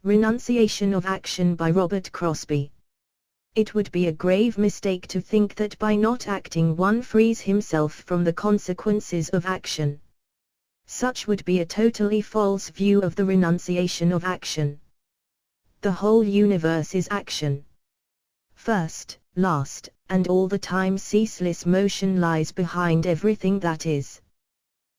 Renunciation of Action by Robert Crosbie. It would be a grave mistake to think that by not acting one frees himself from the consequences of action. Such would be a totally false view of the renunciation of action. The whole universe is action. First, last, and all the time ceaseless motion lies behind everything that is.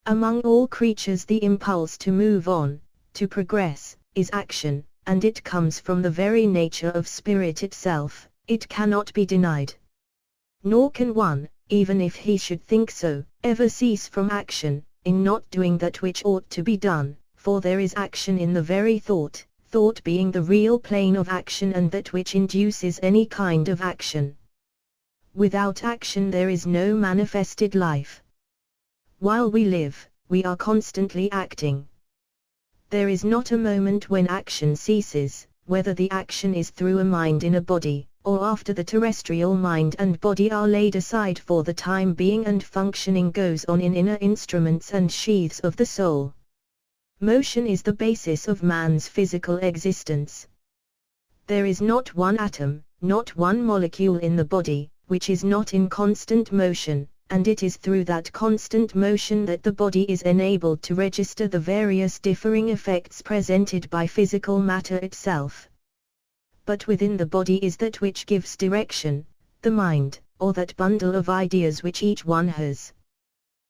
Among all creatures the impulse to move on, to progress, is action, and it comes from the very nature of spirit itself. It cannot be denied. Nor can one, even if he should think so, ever cease from action, in not doing that which ought to be done, for there is action in the very thought, thought being the real plane of action and that which induces any kind of action. Without action there is no manifested life. While we live, we are constantly acting. There is not a moment when action ceases, whether the action is through a mind in a body, or after the terrestrial mind and body are laid aside for the time being and functioning goes on in inner instruments and sheaths of the soul. Motion is the basis of man's physical existence. There is not one atom, not one molecule in the body, which is not in constant motion, and it is through that constant motion that the body is enabled to register the various differing effects presented by physical matter itself. But within the body is that which gives direction, the mind, or that bundle of ideas which each one has.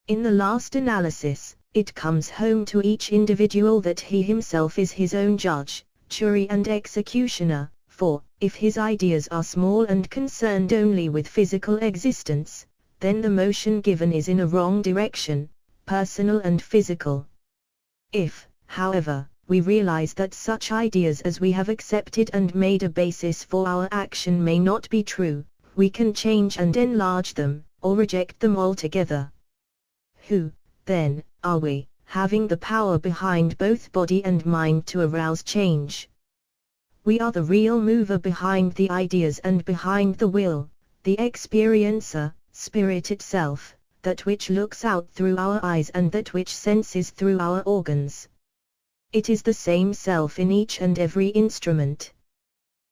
In the last analysis, it comes home to each individual that he himself is his own judge, jury and executioner, for, if his ideas are small and concerned only with physical existence, then the motion given is in a wrong direction, personal and physical. If, however, we realize that such ideas as we have accepted and made a basis for our action may not be true, we can change and enlarge them, or reject them altogether. Who, then, are we, having the power behind both body and mind to arouse change? We are the real mover behind the ideas and behind the will, the experiencer, spirit itself, that which looks out through our eyes and that which senses through our organs. It is the same self in each and every instrument.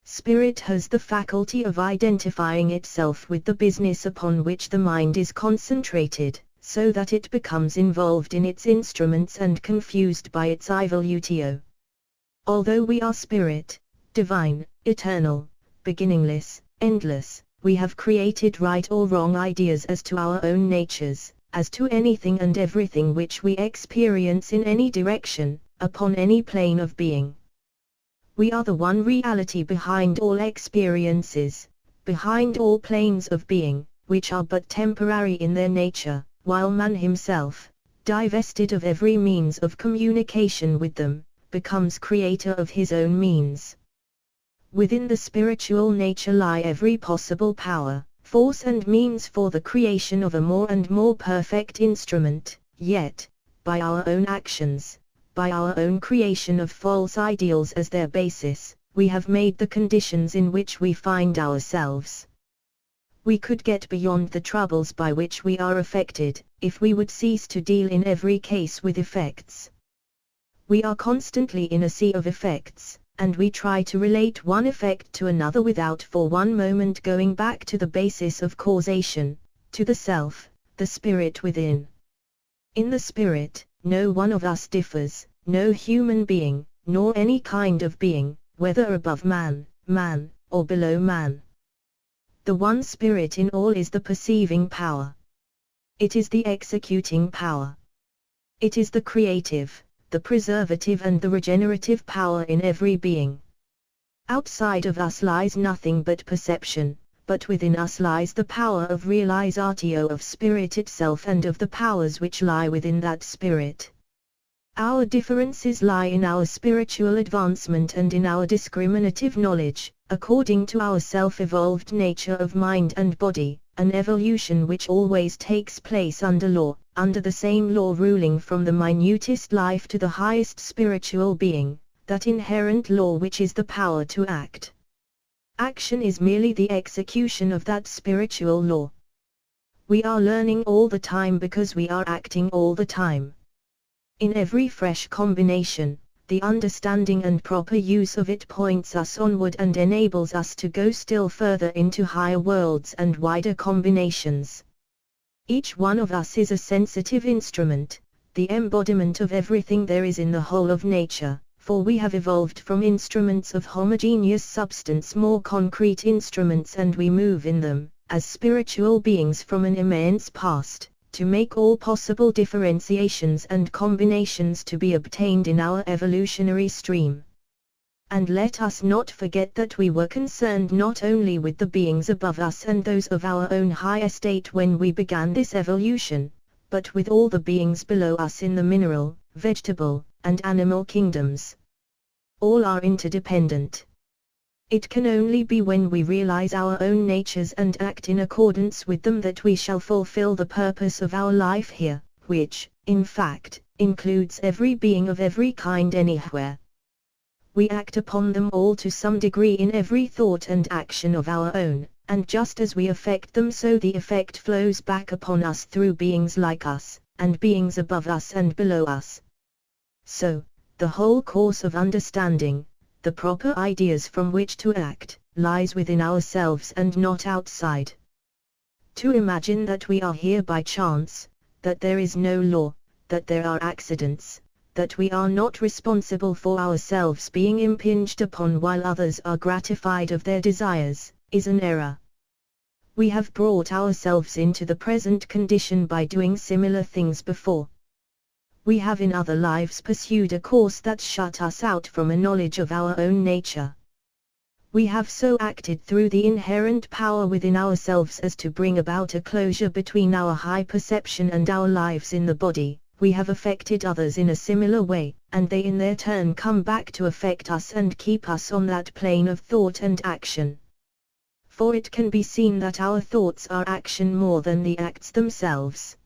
Spirit has the faculty of identifying itself with the business upon which the mind is concentrated, so that it becomes involved in its instruments and confused by its evolutio. Although we are spirit, divine, eternal, beginningless, endless, we have created right or wrong ideas as to our own natures, as to anything and everything which we experience in any direction, upon any plane of being. We are the one reality behind all experiences, behind all planes of being, which are but temporary in their nature, while man himself, divested of every means of communication with them, becomes creator of his own means. Within the spiritual nature lie every possible power, force and means for the creation of a more and more perfect instrument, yet, by our own actions, by our own creation of false ideals as their basis, we have made the conditions in which we find ourselves. We could get beyond the troubles by which we are affected, if we would cease to deal in every case with effects. We are constantly in a sea of effects, and we try to relate one effect to another without for one moment going back to the basis of causation, to the self, the spirit within. In the spirit, no one of us differs, no human being, nor any kind of being, whether above man, or below man. The one spirit in all is the perceiving power. It is the executing power. It is the creative, the preservative and the regenerative power in every being. Outside of us lies nothing but perception, but within us lies the power of realizatio of spirit itself and of the powers which lie within that spirit. Our differences lie in our spiritual advancement and in our discriminative knowledge, according to our self-evolved nature of mind and body, an evolution which always takes place under law, under the same law ruling from the minutest life to the highest spiritual being, that inherent law which is the power to act. Action is merely the execution of that spiritual law. We are learning all the time because we are acting all the time. In every fresh combination, the understanding and proper use of it points us onward and enables us to go still further into higher worlds and wider combinations. Each one of us is a sensitive instrument, the embodiment of everything there is in the whole of nature, for we have evolved from instruments of homogeneous substance more concrete instruments, and we move in them, as spiritual beings from an immense past, to make all possible differentiations and combinations to be obtained in our evolutionary stream. And let us not forget that we were concerned not only with the beings above us and those of our own high estate when we began this evolution, but with all the beings below us in the mineral, vegetable, and animal kingdoms. All are interdependent. It can only be when we realize our own natures and act in accordance with them that we shall fulfill the purpose of our life here, which, in fact, includes every being of every kind anywhere. We act upon them all to some degree in every thought and action of our own, and just as we affect them so the effect flows back upon us through beings like us, and beings above us and below us. So, the whole course of understanding, the proper ideas from which to act, lies within ourselves and not outside. To imagine that we are here by chance, that there is no law, that there are accidents, that we are not responsible for ourselves being impinged upon while others are gratified of their desires, is an error. We have brought ourselves into the present condition by doing similar things before. We have in other lives pursued a course that shut us out from a knowledge of our own nature. We have so acted through the inherent power within ourselves as to bring about a closure between our high perception and our lives in the body. We have affected others in a similar way, and they in their turn come back to affect us and keep us on that plane of thought and action. For it can be seen that our thoughts are action more than the acts themselves.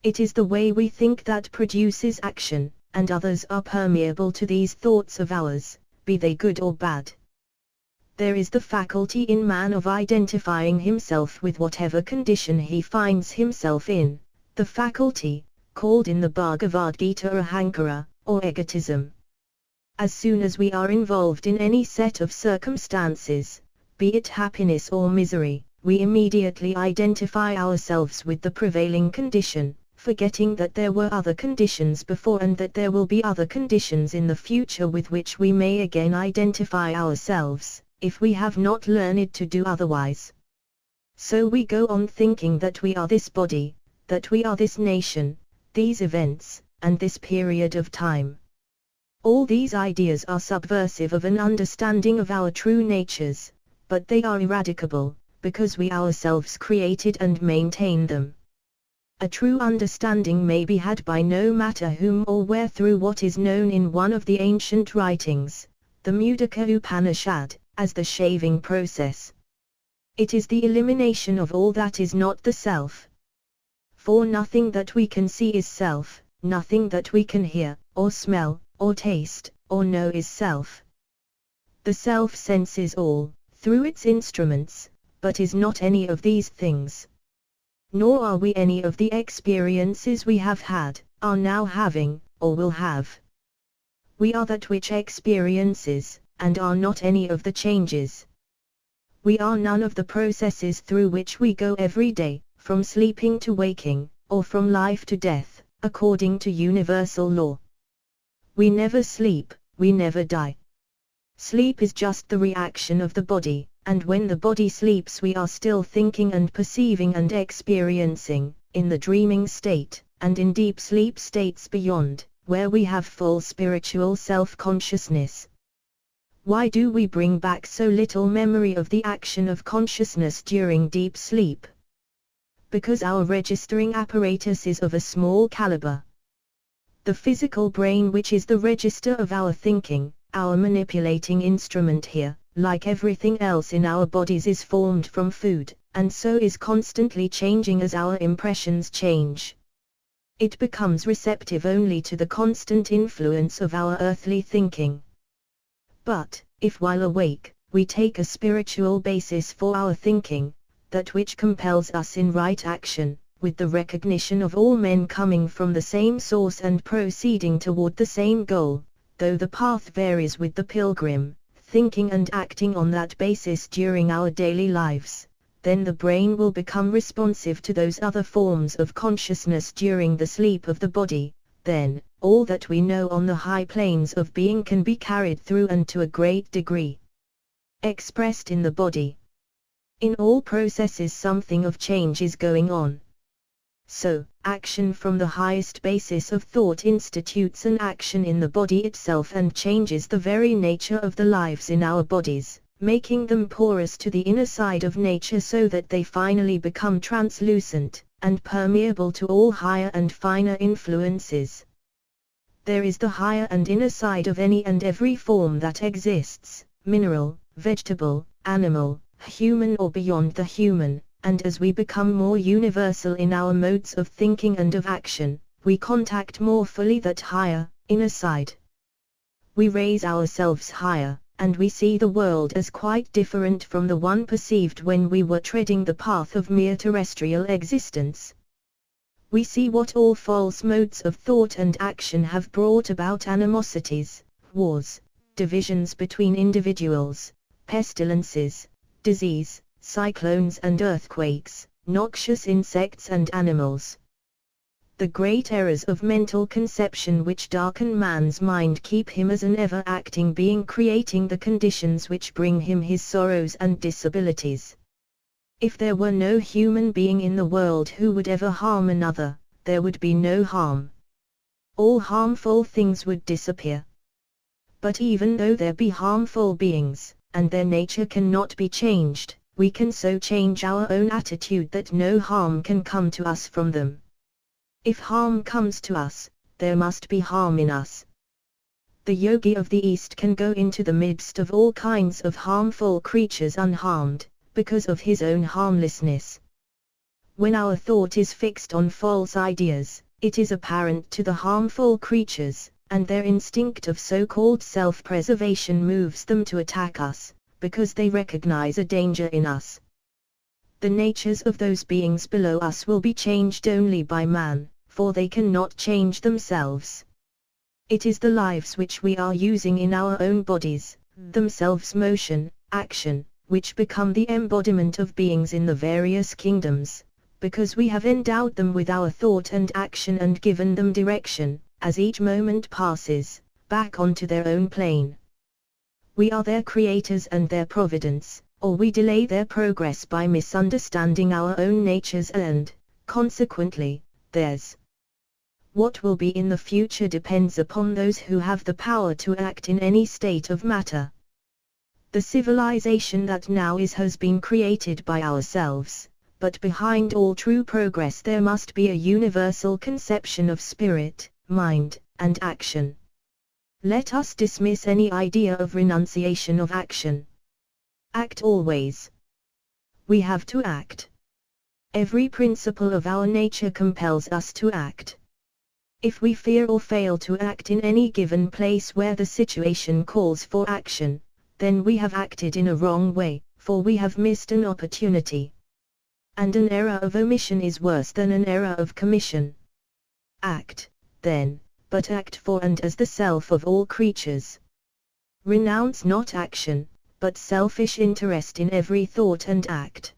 It is the way we think that produces action, and others are permeable to these thoughts of ours, be they good or bad. There is the faculty in man of identifying himself with whatever condition he finds himself in, the faculty, called in the Bhagavad Gita ahankara, or egotism. As soon as we are involved in any set of circumstances, be it happiness or misery, we immediately identify ourselves with the prevailing condition, forgetting that there were other conditions before and that there will be other conditions in the future with which we may again identify ourselves, if we have not learned to do otherwise. So we go on thinking that we are this body, that we are this nation, these events, and this period of time. All these ideas are subversive of an understanding of our true natures, but they are ineradicable, because we ourselves created and maintain them. A true understanding may be had by no matter whom or where through what is known in one of the ancient writings, the Mudaka Upanishad, as the shaving process. It is the elimination of all that is not the self. For nothing that we can see is self, nothing that we can hear, or smell, or taste, or know is self. The self senses all, through its instruments, but is not any of these things. Nor are we any of the experiences we have had, are now having, or will have. We are that which experiences, and are not any of the changes. We are none of the processes through which we go every day, from sleeping to waking, or from life to death, according to universal law. We never sleep, we never die. Sleep is just the reaction of the body, and when the body sleeps we are still thinking and perceiving and experiencing, in the dreaming state, and in deep sleep states beyond, where we have full spiritual self-consciousness. Why do we bring back so little memory of the action of consciousness during deep sleep? Because our registering apparatus is of a small caliber. The physical brain, which is the register of our thinking, our manipulating instrument here, like everything else in our bodies, is formed from food, and so is constantly changing as our impressions change. It becomes receptive only to the constant influence of our earthly thinking. But, if while awake, we take a spiritual basis for our thinking, that which compels us in right action, with the recognition of all men coming from the same source and proceeding toward the same goal, though the path varies with the pilgrim, thinking and acting on that basis during our daily lives, then the brain will become responsive to those other forms of consciousness during the sleep of the body. Then, all that we know on the high planes of being can be carried through and to a great degree expressed in the body. In all processes something of change is going on. So, action from the highest basis of thought institutes an action in the body itself and changes the very nature of the lives in our bodies, making them porous to the inner side of nature so that they finally become translucent, and permeable to all higher and finer influences. There is the higher and inner side of any and every form that exists, mineral, vegetable, animal, human or beyond the human, and as we become more universal in our modes of thinking and of action, we contact more fully that higher, inner side. We raise ourselves higher, and we see the world as quite different from the one perceived when we were treading the path of mere terrestrial existence. We see what all false modes of thought and action have brought about: animosities, wars, divisions between individuals, pestilences, disease, cyclones and earthquakes, noxious insects and animals. The great errors of mental conception which darken man's mind keep him as an ever-acting being, creating the conditions which bring him his sorrows and disabilities. If there were no human being in the world who would ever harm another, there would be no harm. All harmful things would disappear. But even though there be harmful beings, and their nature cannot be changed, we can so change our own attitude that no harm can come to us from them. If harm comes to us, there must be harm in us. The yogi of the East can go into the midst of all kinds of harmful creatures unharmed, because of his own harmlessness. When our thought is fixed on false ideas, it is apparent to the harmful creatures, and their instinct of so-called self-preservation moves them to attack us, because they recognize a danger in us. The natures of those beings below us will be changed only by man, for they cannot change themselves. It is the lives which we are using in our own bodies, themselves motion, action, which become the embodiment of beings in the various kingdoms, because we have endowed them with our thought and action and given them direction, as each moment passes, back onto their own plane. We are their creators and their providence, or we delay their progress by misunderstanding our own natures and, consequently, theirs. What will be in the future depends upon those who have the power to act in any state of matter. The civilization that now is has been created by ourselves, but behind all true progress there must be a universal conception of spirit, mind, and action. Let us dismiss any idea of renunciation of action. Act always. We have to act. Every principle of our nature compels us to act. If we fear or fail to act in any given place where the situation calls for action, then we have acted in a wrong way, for we have missed an opportunity. And an error of omission is worse than an error of commission. Act, then, but act for and as the self of all creatures. Renounce not action, but selfish interest in every thought and act.